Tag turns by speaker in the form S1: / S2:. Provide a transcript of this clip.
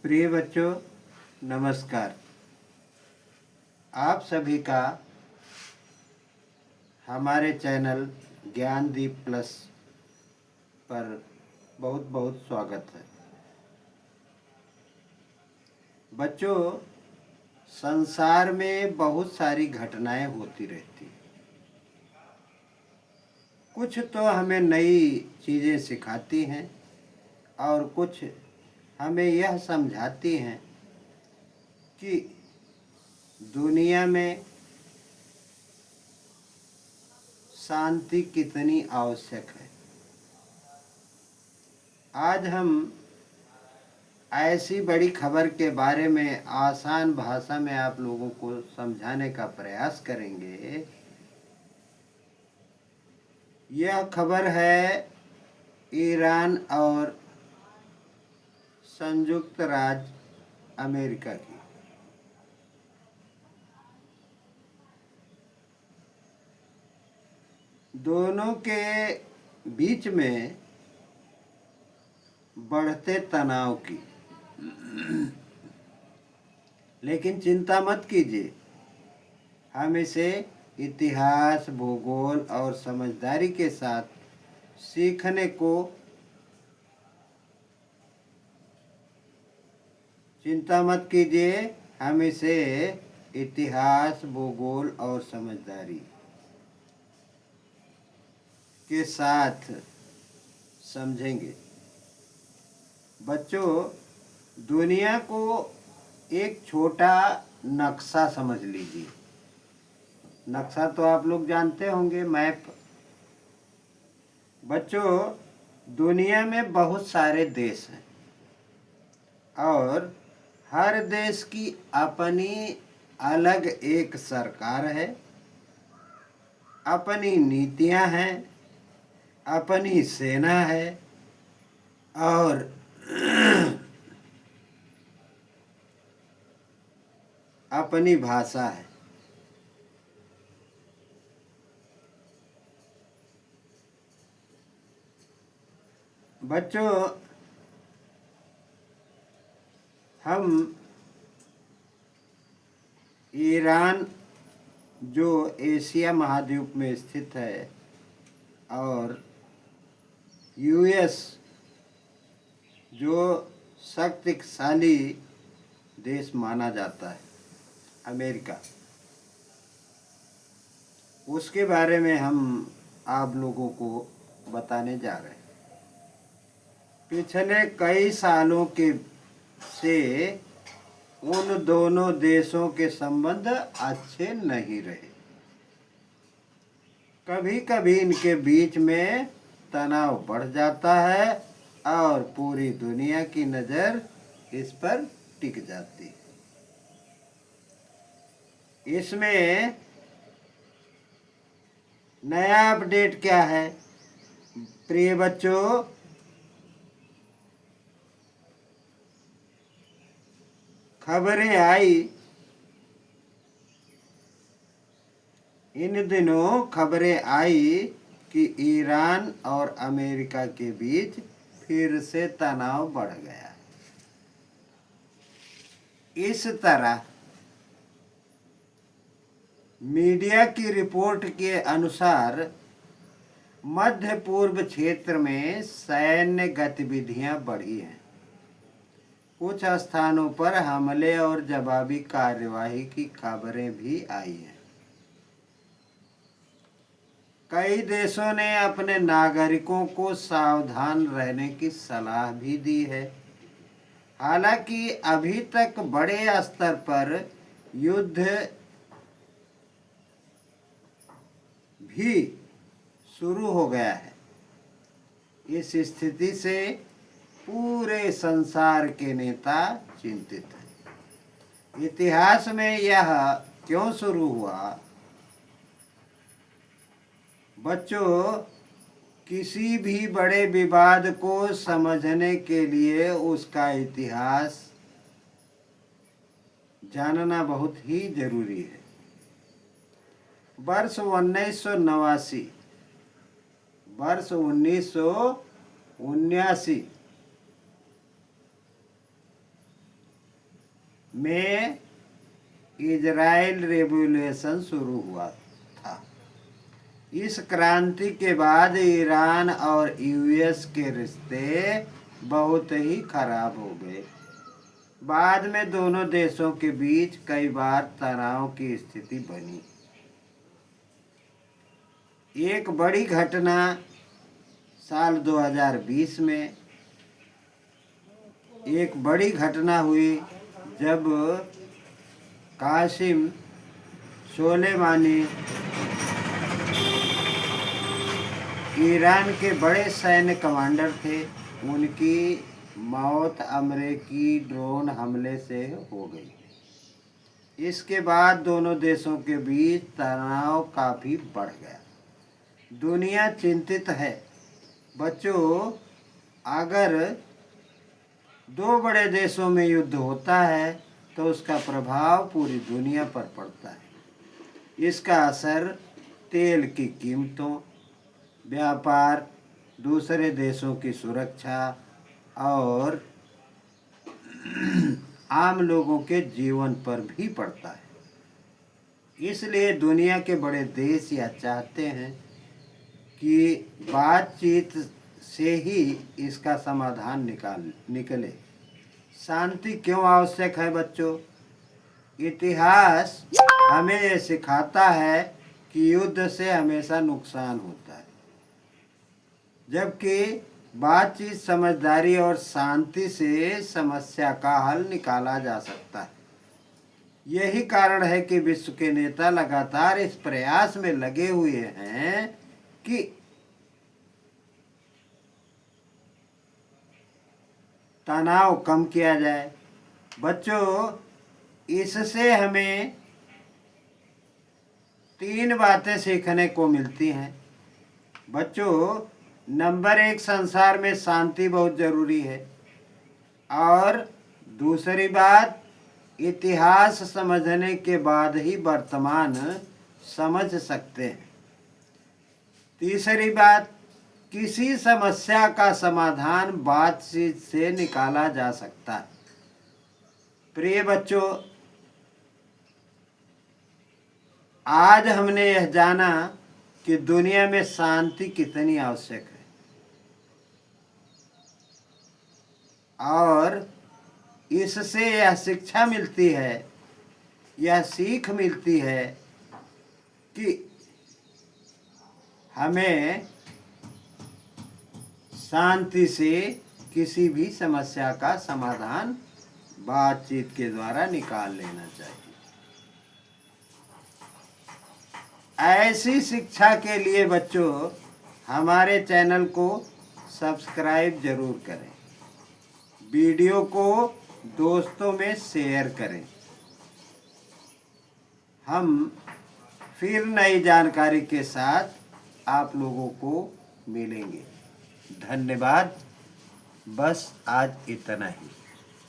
S1: प्रिय बच्चों, नमस्कार। आप सभी का हमारे चैनल ज्ञानदीप प्लस पर बहुत बहुत स्वागत है। बच्चों, संसार में बहुत सारी घटनाएं होती रहती हैं। कुछ तो हमें नई चीज़ें सिखाती हैं और कुछ हमें यह समझाती हैं कि दुनिया में शांति कितनी आवश्यक है। आज हम ऐसी बड़ी खबर के बारे में आसान भाषा में आप लोगों को समझाने का प्रयास करेंगे। यह खबर है ईरान और संयुक्त राज्य अमेरिका की। दोनों के बीच में बढ़ते तनाव की। लेकिन चिंता मत कीजिए, हम इसे इतिहास, भूगोल और समझदारी के साथ सीखने को चिंता मत कीजिए, हम इसे इतिहास, भूगोल और समझदारी के साथ समझेंगे। बच्चों, दुनिया को एक छोटा नक्शा समझ लीजिए। नक्शा तो आप लोग जानते होंगे, मैप। बच्चों, दुनिया में बहुत सारे देश हैं और हर देश की अपनी अलग एक सरकार है, अपनी नीतियां हैं, अपनी सेना है और अपनी भाषा है। बच्चों, हम ईरान जो एशिया महाद्वीप में स्थित है और यूएस जो शक्तिशाली देश माना जाता है, अमेरिका, उसके बारे में हम आप लोगों को बताने जा रहे हैं। पिछले कई सालों के से उन दोनों देशों के संबंध अच्छे नहीं रहे। कभी कभी इनके बीच में तनाव बढ़ जाता है और पूरी दुनिया की नज़र इस पर टिक जाती है। इसमें नया अपडेट क्या है? प्रिय बच्चों, खबरें आई, इन दिनों खबरें आई कि ईरान और अमेरिका के बीच फिर से तनाव बढ़ गया है। इस तरह मीडिया की रिपोर्ट के अनुसार मध्य पूर्व क्षेत्र में सैन्य गतिविधियां बढ़ी हैं। कुछ स्थानों पर हमले और जवाबी कार्यवाही की खबरें भी आई हैं। कई देशों ने अपने नागरिकों को सावधान रहने की सलाह भी दी है। हालांकि अभी तक बड़े स्तर पर युद्ध भी शुरू हो गया है। इस स्थिति से पूरे संसार के नेता चिंतित हैं। इतिहास में यह क्यों शुरू हुआ? बच्चों, किसी भी बड़े विवाद को समझने के लिए उसका इतिहास जानना बहुत ही जरूरी है। वर्ष 1989 वर्ष 1979 में इजराइल रेवोल्यूशन शुरू हुआ था। इस क्रांति के बाद ईरान और यूएस के रिश्ते बहुत ही खराब हो गए। बाद में दोनों देशों के बीच कई बार तनाव की स्थिति बनी। एक बड़ी घटना साल 2020 में एक बड़ी घटना हुई जब कासिम सोलेमानी ईरान के बड़े सैन्य कमांडर थे, उनकी मौत अमेरिकी ड्रोन हमले से हो गई। इसके बाद दोनों देशों के बीच तनाव काफ़ी बढ़ गया। दुनिया चिंतित है। बच्चों, अगर दो बड़े देशों में युद्ध होता है तो उसका प्रभाव पूरी दुनिया पर पड़ता है। इसका असर तेल की कीमतों, व्यापार, दूसरे देशों की सुरक्षा और आम लोगों के जीवन पर भी पड़ता है। इसलिए दुनिया के बड़े देश यह चाहते हैं कि बातचीत से ही इसका समाधान निकले। शांति क्यों आवश्यक है बच्चों? इतिहास हमें ये सिखाता है कि युद्ध से हमेशा नुकसान होता है, जबकि बातचीत, समझदारी और शांति से समस्या का हल निकाला जा सकता है। यही कारण है कि विश्व के नेता लगातार इस प्रयास में लगे हुए हैं कि तनाव कम किया जाए। बच्चों, इससे हमें 3 बातें सीखने को मिलती हैं। बच्चों, नंबर 1, संसार में शांति बहुत ज़रूरी है। और दूसरी बात, इतिहास समझने के बाद ही वर्तमान समझ सकते हैं। तीसरी बात, किसी समस्या का समाधान बातचीत से निकाला जा सकता है। प्रिय बच्चों, आज हमने यह जाना कि दुनिया में शांति कितनी आवश्यक है और इससे यह शिक्षा मिलती है, यह सीख मिलती है कि हमें शांति से किसी भी समस्या का समाधान बातचीत के द्वारा निकाल लेना चाहिए। ऐसी शिक्षा के लिए बच्चों हमारे चैनल को सब्सक्राइब जरूर करें, वीडियो को दोस्तों में शेयर करें। हम फिर नई जानकारी के साथ आप लोगों को मिलेंगे। धन्यवाद। बस आज इतना ही।